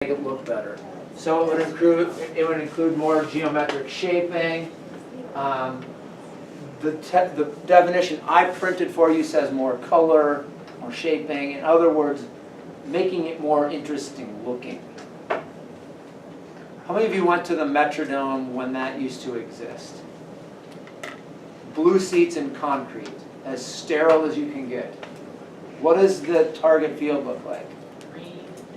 make it look better. So it would include more geometric shaping. The definition I printed for you says more color, more shaping. In other words, making it more interesting looking. How many of you went to the Metrodome when that used to exist? Blue seats and concrete, as sterile as you can get. What does the target field look like?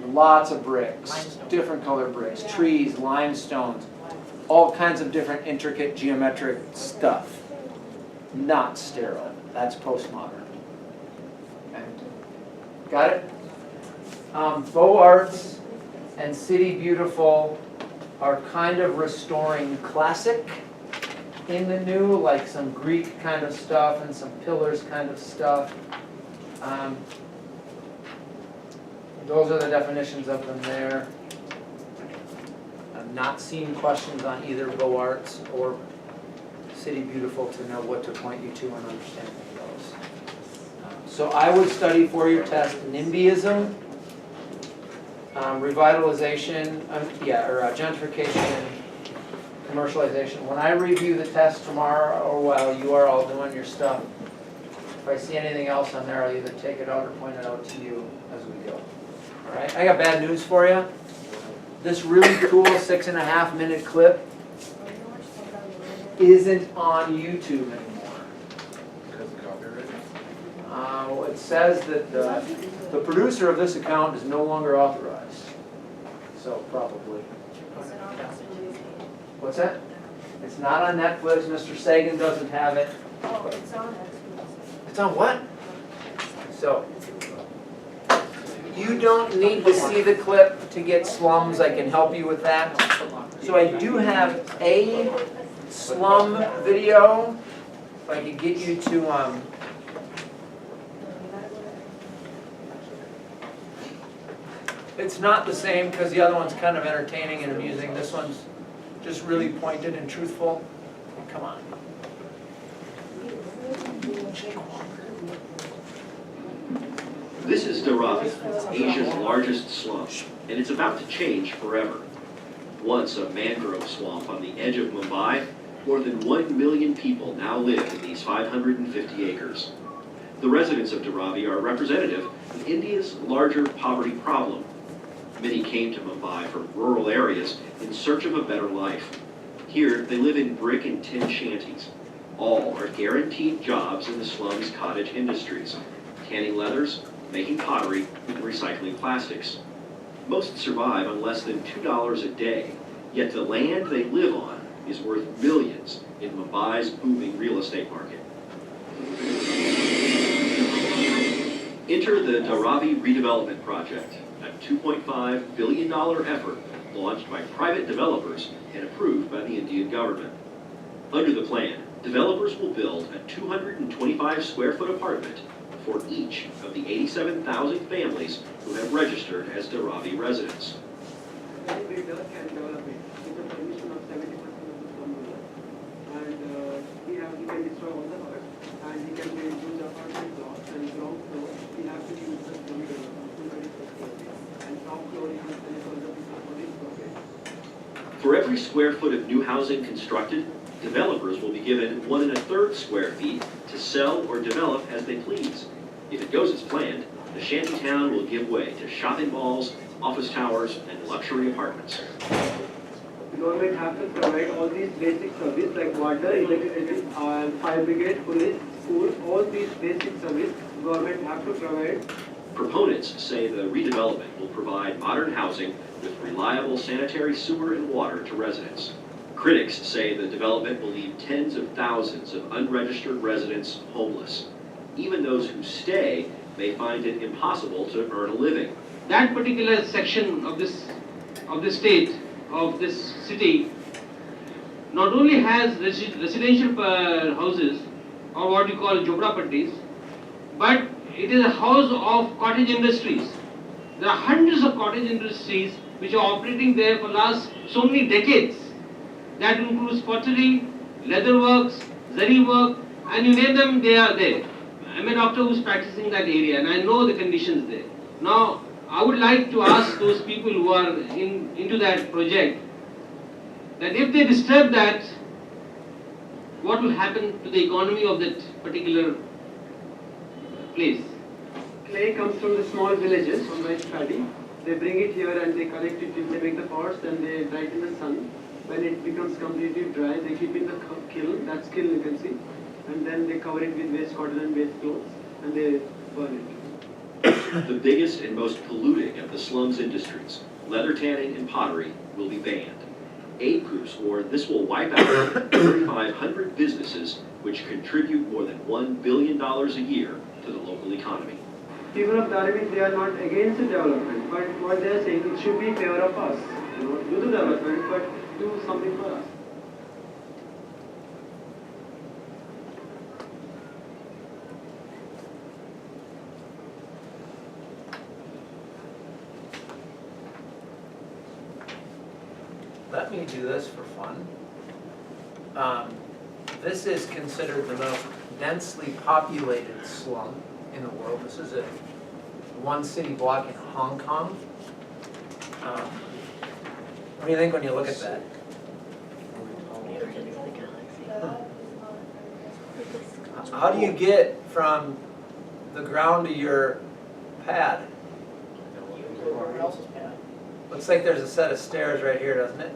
Lots of bricks, Limestone. different color bricks, trees, limestones, all kinds of different intricate geometric stuff. Not sterile. That's postmodern. Okay. Got it? Beaux Arts and City Beautiful are kind of restoring classic in the new, like some Greek kind of stuff and some pillars kind of stuff. Those are the definitions of them there. I've not seen questions on either Beaux Arts or City Beautiful to know what to point you to in understanding those. So I would study for your test NIMBYism, revitalization, gentrification, commercialization. When I review the test tomorrow, or while you are all doing your stuff, if I see anything else on there, I'll either take it out or point it out to you as we go. All right, I got bad news for you. This really cool 6.5 minute clip isn't on YouTube anymore. Because of copyright? It says that the producer of this account is no longer authorized. So probably. What's that? It's not on Netflix. Mr. Sagan doesn't have it. Oh, it's on Netflix. It's on what? So, you don't need to see the clip to get slums. I can help you with that. So I do have a slum video. If I could get you to, it's not the same because the other one's kind of entertaining and amusing. This one's just really pointed and truthful. Come on. This is Dharavi, Asia's largest slum, and it's about to change forever. Once a mangrove swamp on the edge of Mumbai, more than 1 million people now live in these 550 acres. The residents of Dharavi are representative of India's larger poverty problem. Many came to Mumbai from rural areas in search of a better life. Here, they live in brick and tin shanties. All are guaranteed jobs in the slum's cottage industries, canning leathers, making pottery, and recycling plastics. Most survive on less than $2 a day, yet the land they live on is worth millions in Mumbai's booming real estate market. Enter the Dharavi Redevelopment Project, a $2.5 billion effort launched by private developers and approved by the Indian government. Under the plan, developers will build a 225 square foot apartment for each of the 87,000 families who have registered as Dharavi residents. Any builder can develop it with the permission of 70% of the slum owner. And he can destroy all the work and he can use the apartment blocks and ground floor. We have to use the slum development and top floor is the further for this project. For every square foot of new housing constructed, developers will be given 1 1/3 square feet to sell or develop as they please. If it goes as planned, the shanty town will give way to shopping malls, office towers, and luxury apartments. The government has to provide all these basic services like water, electricity, fire brigade, police, school, all these basic services government have to provide. Proponents say the redevelopment will provide modern housing with reliable sanitary sewer and water to residents. Critics say the development will leave tens of thousands of unregistered residents homeless. Even those who stay may find it impossible to earn a living. That particular section of this state, of this city, not only has residential houses, or what you call jhopra-pattis, but it is a house of cottage industries. There are hundreds of cottage industries which are operating there for last so many decades. That includes pottery, leather works, zari work, and you name them, they are there. I'm a doctor who's practicing that area and I know the conditions there. Now, I would like to ask those people who are into that project that if they disturb that, what will happen to the economy of that particular place? Clay comes from the small villages on rice paddy. They bring it here and they collect it, they make the pots and they dry it in the sun. When it becomes completely dry, they keep in the kiln, that's kiln you can see. And then they cover it with waste cotton and waste clothes and they burn it. The biggest and most polluting of the slums industries, leather tanning and pottery, will be banned. Aid groups warn this will wipe out 3,500 businesses which contribute more than $1 billion a year to the local economy. People of Dharamik, they are not against the development, but what they are saying, it should be in favor of us. You know, do the development, but do something for us. Let me do this for fun. This is considered the most densely populated slum in the world. This is a one city block in Hong Kong. What do you think when you look at that? How do you get from the ground to your pad? Looks like there's a set of stairs right here, doesn't it?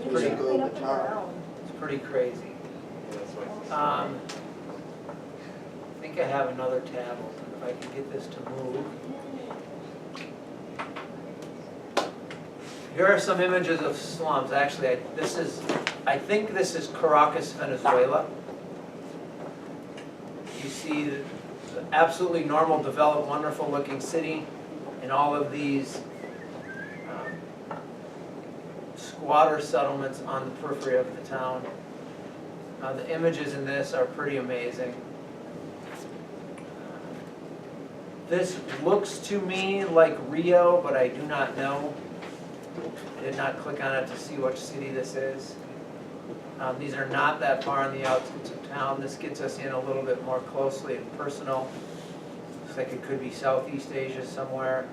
Pretty good. up and around. It's pretty crazy. I think I have another tab open, if I can get this to move. Here are some images of slums. Actually, I think this is Caracas, Venezuela. You see the absolutely normal, developed, wonderful looking city and all of these squatter settlements on the periphery of the town. The images in this are pretty amazing. This looks to me like Rio, but I do not know. I did not click on it to see which city this is. These are not that far on the outskirts of town. This gets us in a little bit more closely and personal. Looks like it could be Southeast Asia somewhere.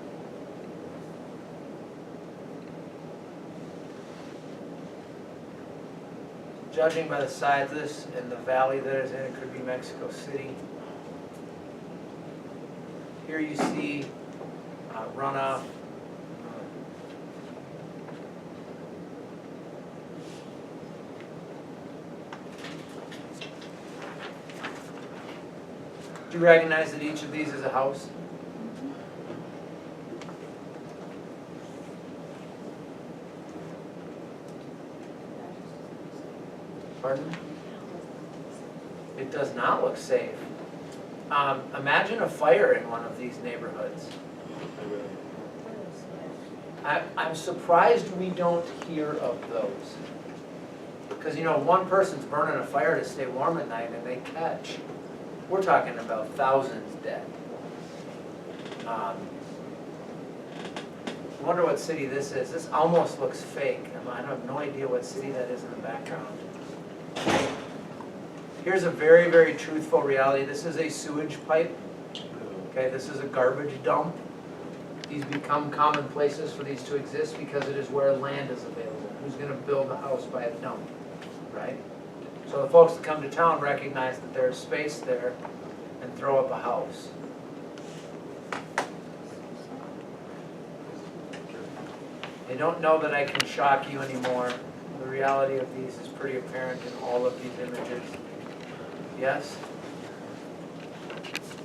Judging by the size of this and the valley that it's in, it could be Mexico City. Here you see runoff. Do you recognize that each of these is a house? Pardon? It does not look safe. Imagine a fire in one of these neighborhoods. I'm surprised we don't hear of those. Because, you know, one person's burning a fire to stay warm at night and they catch. We're talking about thousands dead. I wonder what city this is. This almost looks fake. I have no idea what city that is in the background. Here's a very, very truthful reality. This is a sewage pipe. Okay, this is a garbage dump. These become common places for these to exist because it is where land is available. Who's going to build a house by a dump, right? So the folks that come to town recognize that there's space there and throw up a house. They don't know that I can shock you anymore. The reality of these is pretty apparent in all of these images. Yes?